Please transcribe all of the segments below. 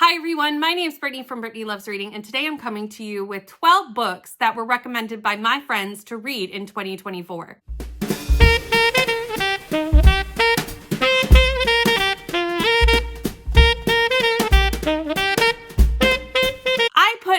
Hi everyone, my name is Brittany from Brittany Loves Reading, and today I'm coming to you with 12 books that were recommended by my friends to read in 2024.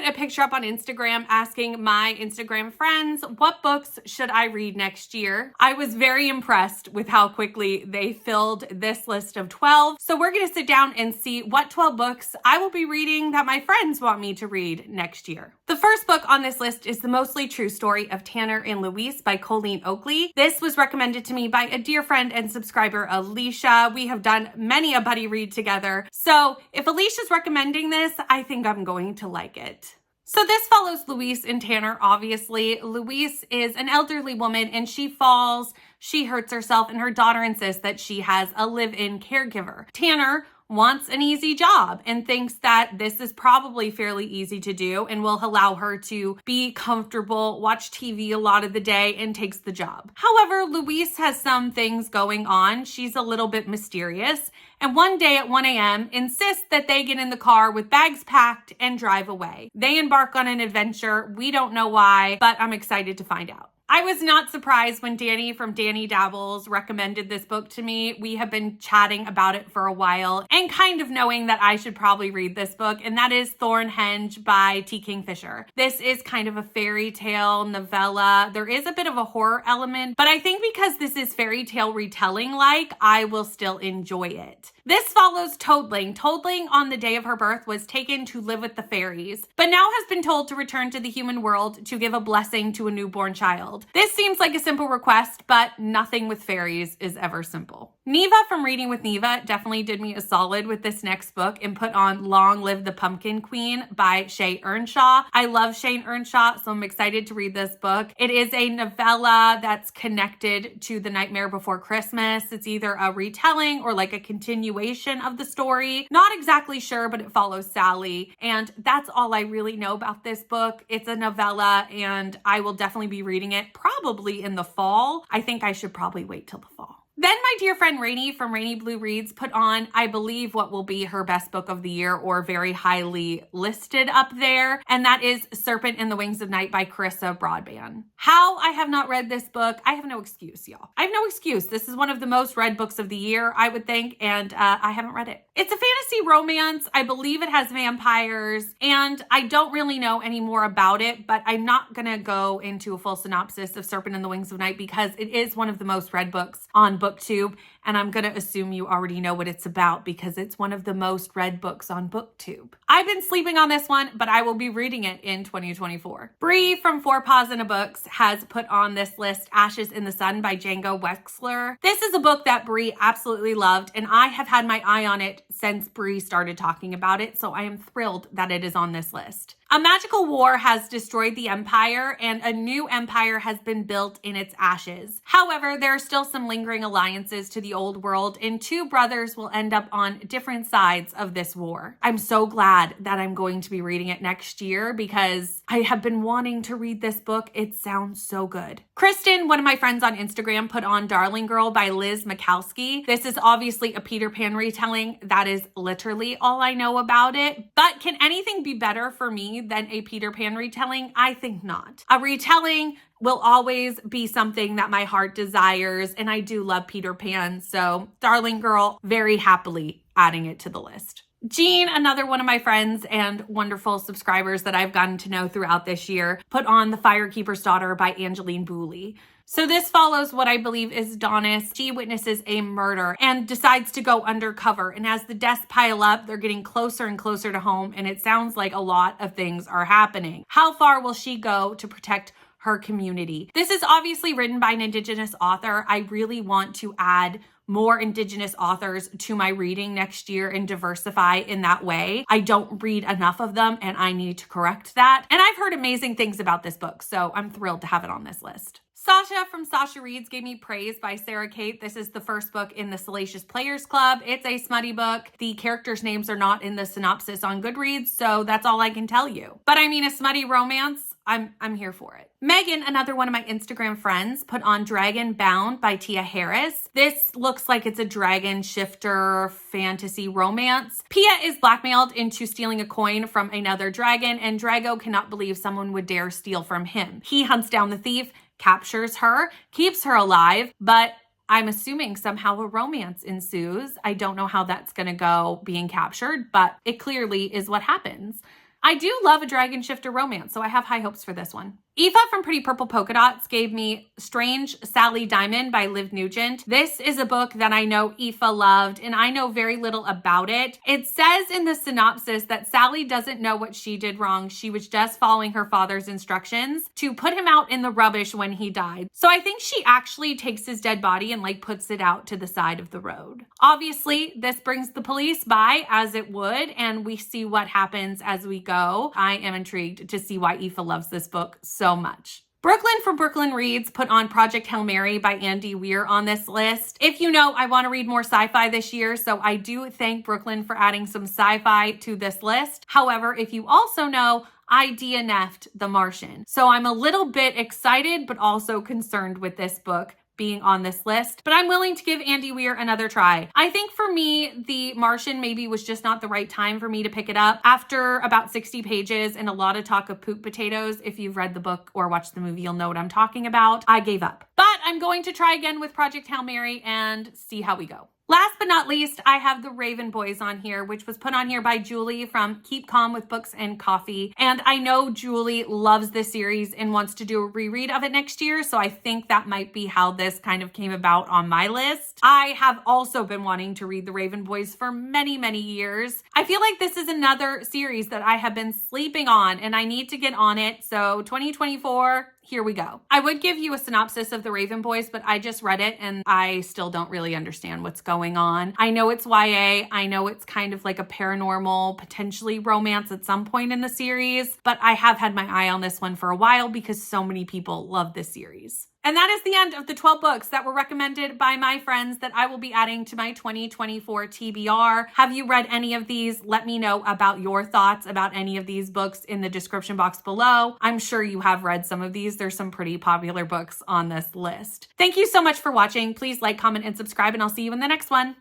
A picture up on Instagram asking my Instagram friends, what books should I read next year? I was very impressed with how quickly they filled this list of 12. So we're going to sit down and see what 12 books I will be reading that my friends want me to read next year. The first book on this list is The Mostly True Story of Tanner and Louise by Colleen Oakley. This was recommended to me by a dear friend and subscriber, Alicia. We have done many a buddy read together. So if Alicia's recommending this, I think I'm going to like it. So this follows Louise and Tanner, obviously. Louise is an elderly woman and she falls, she hurts herself, and her daughter insists that she has a live-in caregiver. Tanner wants an easy job and thinks that this is probably fairly easy to do and will allow her to be comfortable, watch TV a lot of the day, and takes the job. However, Louise has some things going on. She's a little bit mysterious, and one day at 1 a.m. insists that they get in the car with bags packed and drive away. They embark on an adventure. We don't know why, but I'm excited to find out. I was not surprised when Danny from Danny Dabbles recommended this book to me. We have been chatting about it for a while and kind of knowing that I should probably read this book, and that is Thornhenge by T. Kingfisher. This is kind of a fairy tale novella. There is a bit of a horror element, but I think because this is fairy tale retelling-like, I will still enjoy it. This follows Toadling. Toadling, on the day of her birth, was taken to live with the fairies, but now has been told to return to the human world to give a blessing to a newborn child. This seems like a simple request, but nothing with fairies is ever simple. Neva from Reading with Neva definitely did me a solid with this next book and put on Long Live the Pumpkin Queen by Shay Earnshaw. I love Shay Earnshaw, so I'm excited to read this book. It is a novella that's connected to The Nightmare Before Christmas. It's either a retelling or like a continuation of the story. Not exactly sure, but it follows Sally. And that's all I really know about this book. It's a novella and I will definitely be reading it probably in the fall. I think I should probably wait till the fall. Then my dear friend Rainy from Rainy Blue Reads put on, I believe, what will be her best book of the year or very highly listed up there, and that is Serpent and the Wings of Night by Carissa Broadband. How I have not read this book, I have no excuse, y'all. I have no excuse. This is one of the most read books of the year, I would think, and I haven't read it. It's a fantasy romance. I believe it has vampires, and I don't really know any more about it, but I'm not going to go into a full synopsis of Serpent and the Wings of Night because it is one of the most read books on BookTube, and I'm going to assume you already know what it's about because it's one of the most read books on BookTube. I've been sleeping on this one, but I will be reading it in 2024. Bree from Four Paws in a Books has put on this list Ashes in the Sun by Django Wexler. This is a book that Bree absolutely loved, and I have had my eye on it since Bree started talking about it, so I am thrilled that it is on this list. A magical war has destroyed the empire, and a new empire has been built in its ashes. However, there are still some lingering alliances to the old world, and two brothers will end up on different sides of this war. I'm so glad that I'm going to be reading it next year because I have been wanting to read this book. It sounds so good. Kristen, one of my friends on Instagram, put on Darling Girl by Liz Mikowski. This is obviously a Peter Pan retelling. That is literally all I know about it. But can anything be better for me than a Peter Pan retelling? I think not. A retelling will always be something that my heart desires, and I do love Peter Pan, so Darling Girl, very happily adding it to the list. Jean, another one of my friends and wonderful subscribers that I've gotten to know throughout this year, put on The Firekeeper's Daughter by Angeline Booley. So this follows what I believe is Donis. She witnesses a murder and decides to go undercover. And as the deaths pile up, they're getting closer and closer to home. And it sounds like a lot of things are happening. How far will she go to protect her community? This is obviously written by an Indigenous author. I really want to add more Indigenous authors to my reading next year and diversify in that way. I don't read enough of them and I need to correct that. And I've heard amazing things about this book, so I'm thrilled to have it on this list. Sasha from Sasha Reads gave me Praise by Sarah Kate. This is the first book in the Salacious Players Club. It's a smutty book. The characters' names are not in the synopsis on Goodreads, so that's all I can tell you. But I mean, a smutty romance, I'm here for it. Megan, another one of my Instagram friends, put on Dragon Bound by Tia Harris. This looks like it's a dragon shifter fantasy romance. Pia is blackmailed into stealing a coin from another dragon, and Drago cannot believe someone would dare steal from him. He hunts down the thief, captures her, keeps her alive, but I'm assuming somehow a romance ensues. I don't know how that's going to go being captured, but it clearly is what happens. I do love a dragon shifter romance, so I have high hopes for this one. Eva from Pretty Purple Polka Dots gave me Strange Sally Diamond by Liv Nugent. This is a book that I know Aoife loved, and I know very little about it. It says in the synopsis that Sally doesn't know what she did wrong. She was just following her father's instructions to put him out in the rubbish when he died. So I think she actually takes his dead body and puts it out to the side of the road. Obviously, this brings the police by, as it would, and we see what happens as we go. I am intrigued to see why Aoife loves this book so much. Brooklyn from Brooklyn Reads put on Project Hail Mary by Andy Weir on this list. If you know, I want to read more sci-fi this year, so I do thank Brooklyn for adding some sci-fi to this list. However, if you also know, I DNF'd The Martian. So I'm a little bit excited, but also concerned with this book being on this list, but I'm willing to give Andy Weir another try. I think for me, The Martian maybe was just not the right time for me to pick it up. After about 60 pages and a lot of talk of poop potatoes, if you've read the book or watched the movie, you'll know what I'm talking about. I gave up. But I'm going to try again with Project Hail Mary and see how we go. Last but not least, I have The Raven Boys on here, which was put on here by Julie from Keep Calm with Books and Coffee. And I know Julie loves this series and wants to do a reread of it next year, so I think that might be how this kind of came about on my list. I have also been wanting to read The Raven Boys for many, many years. I feel like this is another series that I have been sleeping on, and I need to get on it. So 2024, here we go. I would give you a synopsis of The Raven Boys, but I just read it and I still don't really understand what's going on. I know it's YA. I know it's kind of like a paranormal, potentially romance at some point in the series, but I have had my eye on this one for a while because so many people love this series. And that is the end of the 12 books that were recommended by my friends that I will be adding to my 2024 TBR. Have you read any of these? Let me know about your thoughts about any of these books in the description box below. I'm sure you have read some of these. There's some pretty popular books on this list. Thank you so much for watching. Please like, comment, and subscribe, and I'll see you in the next one.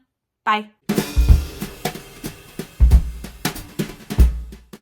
Bye.